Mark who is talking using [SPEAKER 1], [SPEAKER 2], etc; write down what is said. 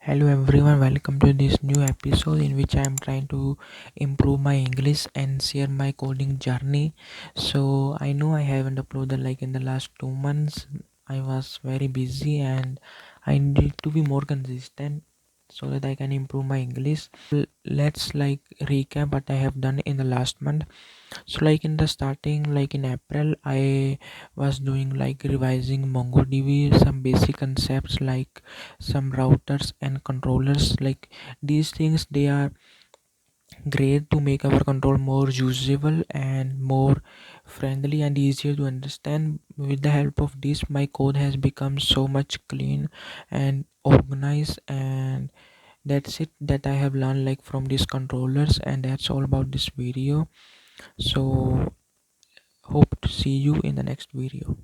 [SPEAKER 1] Hello everyone, welcome to this new episode in which I am trying to improve my English and share my coding journey. So I know I haven't uploaded like in the last 2 months. I was very busy and I need to be more consistent so that I can improve my English. Let's like recap what I have done in the last month. So like in the starting, like in April, I was doing like revising MongoDB, some basic concepts like some routers and controllers. Like these things, they are great to make our control more usable and more friendly and easier to understand. With the help of this, my code has become so much clean and organized, and that's it that I have learned like from these controllers. And that's all about this video. So hope to see you in the next video.